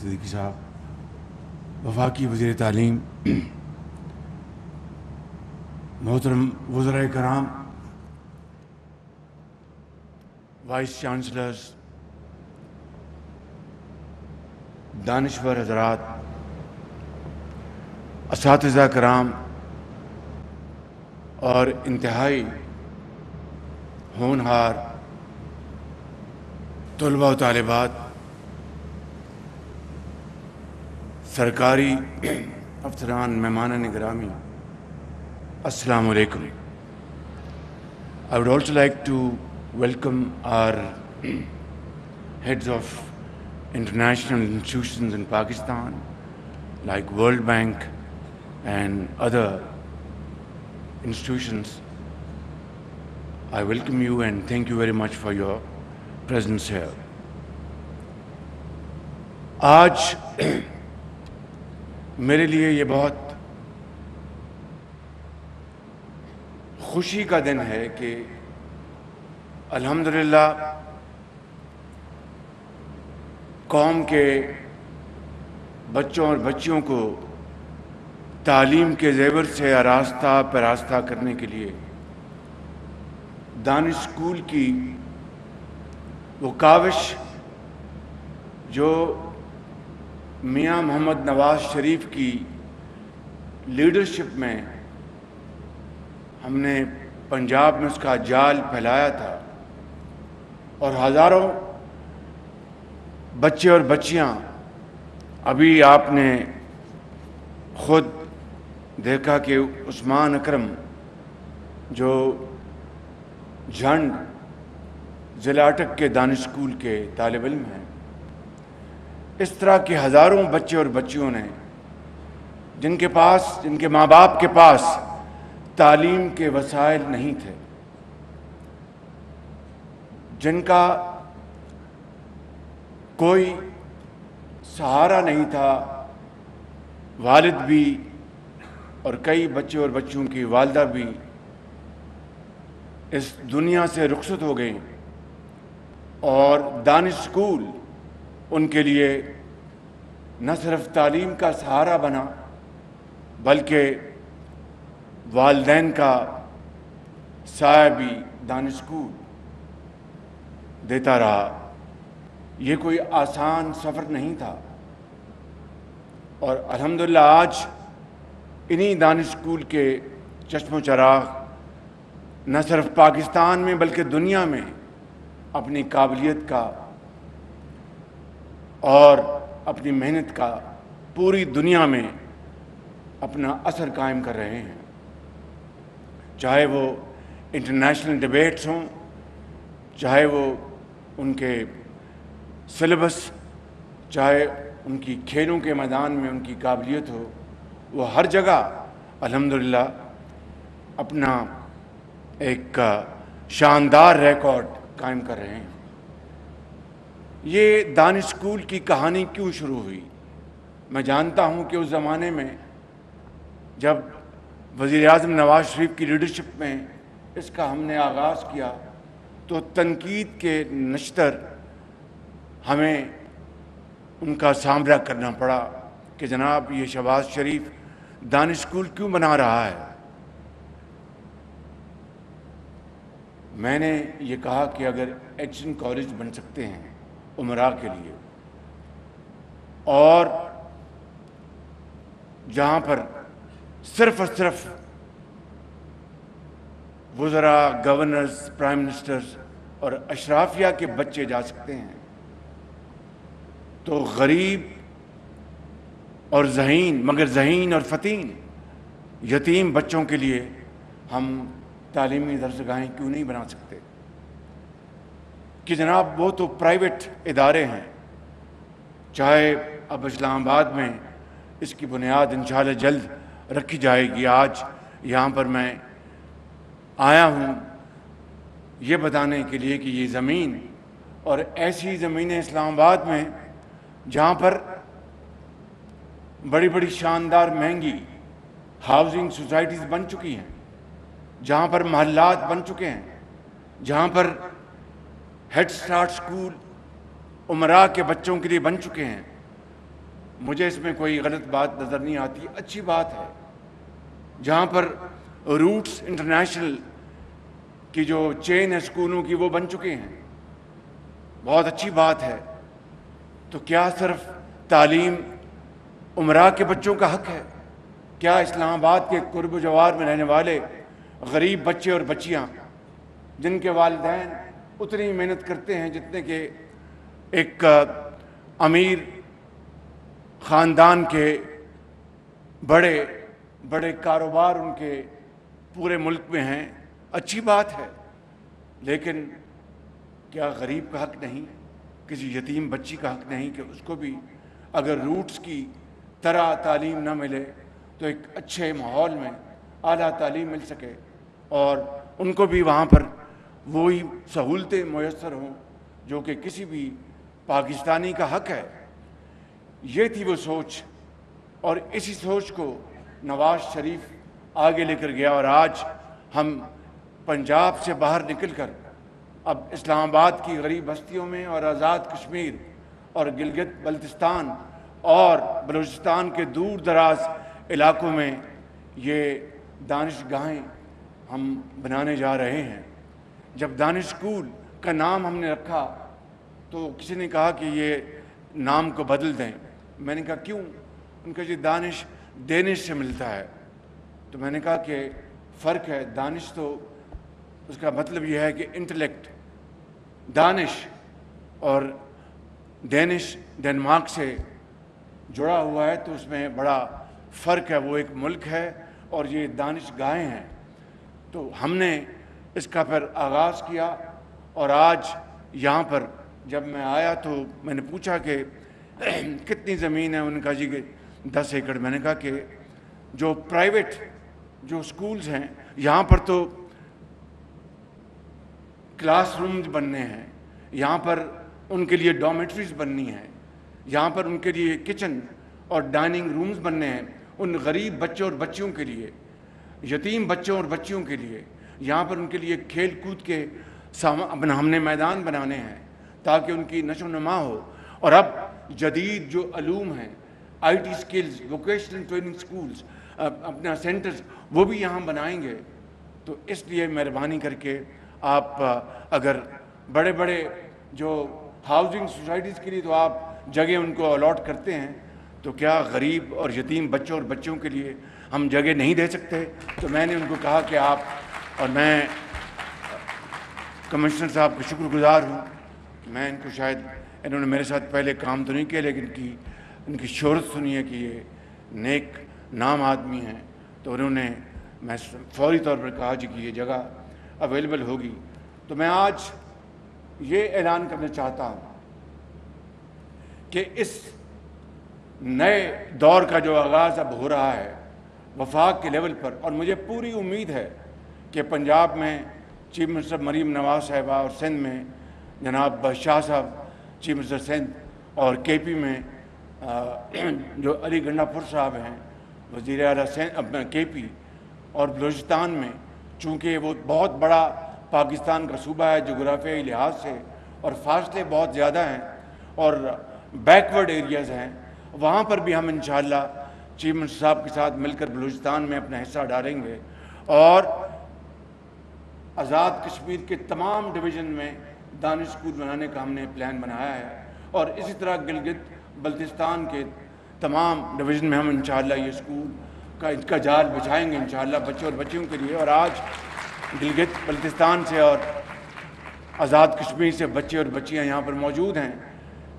صدیقی صاحب، وفاقی وزیر تعلیم، محترم وزرائے کرام، وائس چانسلرز، دانشور حضرات، اساتذہ کرام اور انتہائی ہونہار طلباء و طالبات، سرکاری افسران، مہمانان گرامی، السلام علیکم. I would also like to welcome our heads of international institutions in Pakistan, like World Bank and other institutions. I welcome you and thank you very much for your presence here. آج میرے لیے یہ بہت خوشی کا دن ہے کہ الحمدللہ قوم کے بچوں اور بچیوں کو تعلیم کے زیور سے آراستہ پیراستہ کرنے کے لیے دانش اسکول کی وہ کاوش جو میاں محمد نواز شریف کی لیڈرشپ میں ہم نے پنجاب میں اس کا جال پھیلایا تھا، اور ہزاروں بچے اور بچیاں، ابھی آپ نے خود دیکھا کہ عثمان اکرم جو جھنڈ ضلع اٹک کے دانش اسکول کے طالب علم ہیں، اس طرح کے ہزاروں بچے اور بچیوں نے جن کے ماں باپ کے پاس تعلیم کے وسائل نہیں تھے، جن کا کوئی سہارا نہیں تھا، والد بھی اور کئی بچے اور بچیوں کی والدہ بھی اس دنیا سے رخصت ہو گئیں، اور دانش اسکول ان کے لیے نہ صرف تعلیم کا سہارا بنا بلکہ والدین کا سایہ بھی دانش اسکول دیتا رہا. یہ کوئی آسان سفر نہیں تھا، اور الحمدللہ آج انہی دانش اسکول کے چشم و چراغ نہ صرف پاکستان میں بلکہ دنیا میں اپنی قابلیت کا اور اپنی محنت کا پوری دنیا میں اپنا اثر قائم کر رہے ہیں، چاہے وہ انٹرنیشنل ڈیبیٹس ہوں، چاہے وہ ان کے سلیبس، چاہے ان کی کھیلوں کے میدان میں ان کی قابلیت ہو، وہ ہر جگہ الحمدللہ اپنا ایک شاندار ریکارڈ قائم کر رہے ہیں. یہ دانش اسکول کی کہانی کیوں شروع ہوئی؟ میں جانتا ہوں کہ اس زمانے میں جب وزیر اعظم نواز شریف کی لیڈرشپ میں اس کا ہم نے آغاز کیا تو تنقید کے نشتر ہمیں ان کا سامنا کرنا پڑا کہ جناب یہ شہباز شریف دانش اسکول کیوں بنا رہا ہے. میں نے یہ کہا کہ اگر ایچ این کالج بن سکتے ہیں امراء کے لیے، اور جہاں پر صرف اور صرف وزراء، گورنرز، پرائم منسٹرز اور اشرافیہ کے بچے جا سکتے ہیں، تو غریب اور ذہین اور فتین یتیم بچوں کے لیے ہم تعلیمی درسگاہیں کیوں نہیں بنا سکتے؟ کہ جناب وہ تو پرائیویٹ ادارے ہیں، چاہے اب اسلام آباد میں اس کی بنیاد انشاءاللہ جلد رکھی جائے گی. آج یہاں پر میں آیا ہوں یہ بتانے کے لیے کہ یہ زمین اور ایسی زمینیں اسلام آباد میں جہاں پر بڑی بڑی شاندار مہنگی ہاؤسنگ سوسائٹیز بن چکی ہیں، جہاں پر محلات بن چکے ہیں، جہاں پر ہیڈ سٹارٹ سکول امراء کے بچوں کے لیے بن چکے ہیں، مجھے اس میں کوئی غلط بات نظر نہیں آتی، اچھی بات ہے۔ جہاں پر روٹس انٹرنیشنل کی جو چین ہے اسکولوں کی وہ بن چکے ہیں، بہت اچھی بات ہے۔ تو کیا صرف تعلیم امراء کے بچوں کا حق ہے؟ کیا اسلام آباد کے قرب و جوار میں رہنے والے غریب بچے اور بچیاں جن کے والدین اتنی محنت کرتے ہیں جتنے کہ ایک امیر خاندان کے بڑے بڑے کاروبار ان کے پورے ملک میں ہیں، اچھی بات ہے، لیکن کیا غریب کا حق نہیں، کسی یتیم بچی کا حق نہیں کہ اس کو بھی اگر روٹس کی طرح تعلیم نہ ملے تو ایک اچھے ماحول میں اعلیٰ تعلیم مل سکے اور ان کو بھی وہاں پر وہی سہولتیں میسر ہوں جو کہ کسی بھی پاکستانی کا حق ہے؟ یہ تھی وہ سوچ، اور اسی سوچ کو نواز شریف آگے لے کر گیا، اور آج ہم پنجاب سے باہر نکل کر اب اسلام آباد کی غریب بستیوں میں اور آزاد کشمیر اور گلگت بلتستان اور بلوچستان کے دور دراز علاقوں میں یہ دانش گاہیں ہم بنانے جا رہے ہیں۔ جب دانش اسکول کا نام ہم نے رکھا تو کسی نے کہا کہ یہ نام کو بدل دیں۔ میں نے کہا کیوں؟ ان کا جی دانش دینش سے ملتا ہے۔ تو میں نے کہا کہ فرق ہے، دانش تو اس کا مطلب یہ ہے کہ انٹلیکٹ، دانش، اور دینش ڈنمارک سے جڑا ہوا ہے تو اس میں بڑا فرق ہے، وہ ایک ملک ہے اور یہ دانش گاہیں ہیں۔ تو ہم نے اس کا پھر آغاز کیا، اور آج یہاں پر جب میں آیا تو میں نے پوچھا کہ کتنی زمین ہے؟ ان کا جی کہ 10 ایکڑ۔ میں نے کہا کہ جو پرائیویٹ جو سکولز ہیں یہاں پر تو کلاس رومز بننے ہیں، یہاں پر ان کے لیے ڈومیٹریز بننی ہیں، یہاں پر ان کے لیے کچن اور ڈائننگ رومز بننے ہیں ان غریب بچوں اور بچیوں کے لیے، یتیم بچوں اور بچیوں کے لیے۔ یہاں پر ان کے لیے کھیل کود کے ہم نے میدان بنانے ہیں تاکہ ان کی نشو و نما ہو، اور اب جدید جو علوم ہیں، I T skills, vocational training schools, اپنا سینٹرز وہ بھی یہاں بنائیں گے۔ تو اس لیے مہربانی کر کے آپ اگر بڑے بڑے جو ہاؤسنگ سوسائٹیز کے لیے تو آپ جگہ ان کو الاٹ کرتے ہیں، تو کیا غریب اور یتیم بچوں اور بچیوں کے لیے ہم جگہ نہیں دے سکتے؟ تو میں نے ان کو کہا کہ آپ، اور میں کمشنر صاحب کا شکر گزار ہوں، میں ان کو شاید انہوں نے میرے ساتھ پہلے کام تو نہیں کیا لیکن ان کی شہرت سنی ہے کہ یہ نیک نام آدمی ہیں، تو انہوں نے میں فوری طور پر کہا جی کہ یہ جگہ اویلیبل ہوگی۔ تو میں آج یہ اعلان کرنا چاہتا ہوں کہ اس نئے دور کا جو آغاز اب ہو رہا ہے وفاق کے لیول پر، اور مجھے پوری امید ہے کہ پنجاب میں چیف منسٹر مریم نواز صاحبہ، اور سندھ میں جناب شاہ صاحب چیف منسٹر سندھ، اور کے پی میں جو علی گنڈا پور صاحب ہیں وزیر اعلیٰ سندھ کے پی، اور بلوچستان میں چونکہ وہ بہت بڑا پاکستان کا صوبہ ہے جغرافیائی لحاظ سے، اور فاصلے بہت زیادہ ہیں اور بیکورڈ ایریاز ہیں، وہاں پر بھی ہم انشاءاللہ چیف منسٹر صاحب کے ساتھ مل کر بلوچستان میں اپنا حصہ ڈالیں گے، اور آزاد کشمیر کے تمام ڈویژن میں دانش اسکول بنانے کا ہم نے پلان بنایا ہے، اور اسی طرح گلگت بلتستان کے تمام ڈویژن میں ہم انشاءاللہ یہ اسکول کا جال بچھائیں گے انشاءاللہ بچوں اور بچیوں کے لیے۔ اور آج گلگت بلتستان سے اور آزاد کشمیر سے بچے اور بچیاں یہاں پر موجود ہیں،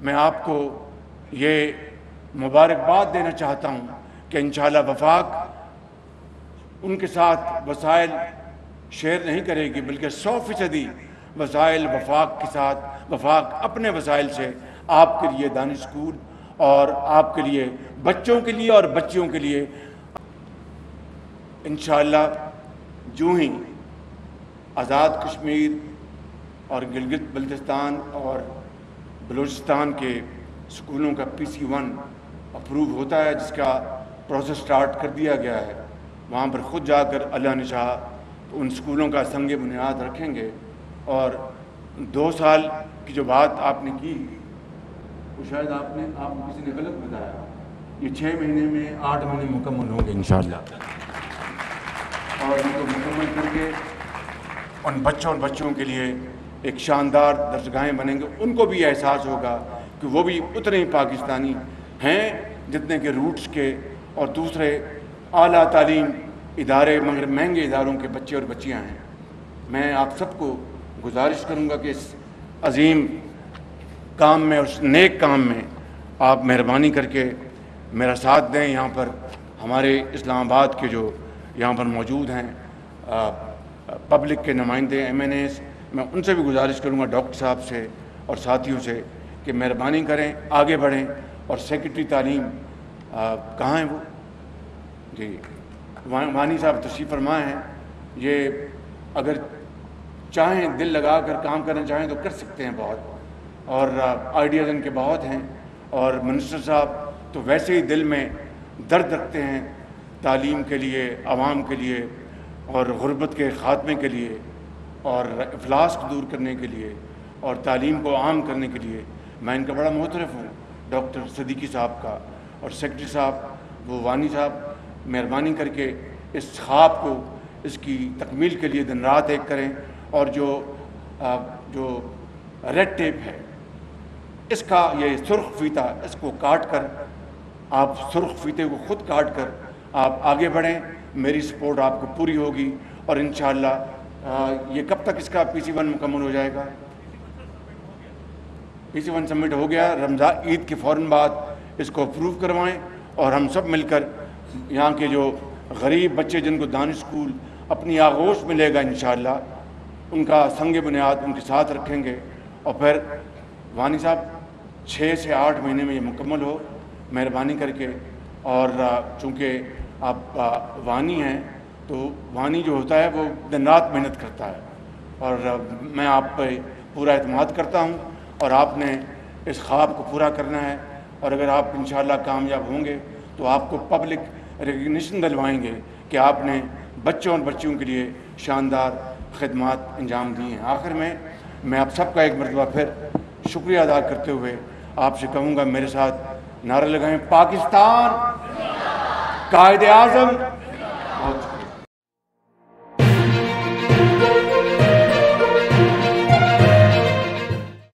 میں آپ کو یہ مبارکباد دینا چاہتا ہوں کہ انشاءاللہ وفاق ان کے ساتھ وسائل شیئر نہیں کرے گی، بلکہ 100% وسائل وفاق کے ساتھ، وفاق اپنے وسائل سے آپ کے لیے دانش اسکول اور آپ کے لیے بچوں کے لیے اور بچیوں کے لیے انشاءاللہ جو ہی آزاد کشمیر اور گلگت بلتستان اور بلوچستان کے اسکولوں کا PC1 اپروو ہوتا ہے، جس کا پروسیس سٹارٹ کر دیا گیا ہے، وہاں پر خود جا کر اللہ نے چاہا تو ان اسکولوں کا سنگ بنیاد رکھیں گے۔ اور 2 سال کی جو بات آپ نے کی وہ شاید آپ کو کسی نے غلط بتایا، یہ 6 مہینے میں 8 مہینے مکمل ہوں گے انشاءاللہ، اور ان کو مکمل کر کے ان بچوں اور بچوں کے لیے ایک شاندار درسگاہیں بنیں گے. ان کو بھی احساس ہوگا کہ وہ بھی اتنے ہی پاکستانی ہیں جتنے کہ روٹس کے اور دوسرے اعلیٰ تعلیم ادارے مگر مہنگے اداروں کے بچے اور بچیاں ہیں. میں آپ سب کو گزارش کروں گا کہ اس عظیم کام میں اور اس نیک کام میں آپ مہربانی کر کے میرا ساتھ دیں. یہاں پر ہمارے اسلام آباد کے جو یہاں پر موجود ہیں پبلک کے نمائندے MNAs، میں ان سے بھی گزارش کروں گا، ڈاکٹر صاحب سے اور ساتھیوں سے، کہ مہربانی کریں آگے بڑھیں. اور سیکرٹری تعلیم کہاں ہیں وہ؟ جی وانی صاحب تشریف فرما ہیں. یہ اگر چاہیں دل لگا کر کام کرنا چاہیں تو کر سکتے ہیں بہت، اور آئیڈیاز ان کے بہت ہیں. اور منسٹر صاحب تو ویسے ہی دل میں درد رکھتے ہیں تعلیم کے لیے، عوام کے لیے، اور غربت کے خاتمے کے لیے، اور افلاس کو دور کرنے کے لیے، اور تعلیم کو عام کرنے کے لیے. میں ان کا بڑا محترف ہوں، ڈاکٹر صدیقی صاحب کا. اور سیکرٹری صاحب وہ وانی صاحب، مہربانی کر کے اس خواب کو، اس کی تکمیل کے لیے دن رات ایک کریں. اور جو ریڈ ٹیپ ہے اس کا یہ سرخ فیتہ، اس کو کاٹ کر، آپ سرخ فیتے کو خود کاٹ کر آپ آگے بڑھیں. میری سپورٹ آپ کو پوری ہوگی. اور انشاءاللہ یہ کب تک اس کا PC1 مکمل ہو جائے گا؟ PC1 سبمٹ ہو گیا. رمضان عید کے فوراً بعد اس کو اپروو کروائیں، اور ہم سب مل کر یہاں کے جو غریب بچے جن کو دانش اسکول اپنی آغوش ملے گا انشاءاللہ، ان کا سنگ بنیاد ان کے ساتھ رکھیں گے. اور پھر وانی صاحب 6 سے 8 مہینے میں یہ مکمل ہو مہربانی کر کے. اور چونکہ آپ وانی ہیں تو وانی جو ہوتا ہے وہ دن رات محنت کرتا ہے، اور میں آپ پہ پورا اعتماد کرتا ہوں. اور آپ نے اس خواب کو پورا کرنا ہے. اور اگر آپ انشاءاللہ کامیاب ہوں گے تو آپ کو پبلک ریکگنیشن دلوائیں گے کہ آپ نے بچوں اور بچیوں کے لیے شاندار خدمات انجام دی ہیں. آخر میں آپ سب کا ایک مرتبہ پھر شکریہ ادا کرتے ہوئے آپ سے کہوں گا، میرے ساتھ نعرہ لگائیں: پاکستان، قائد اعظم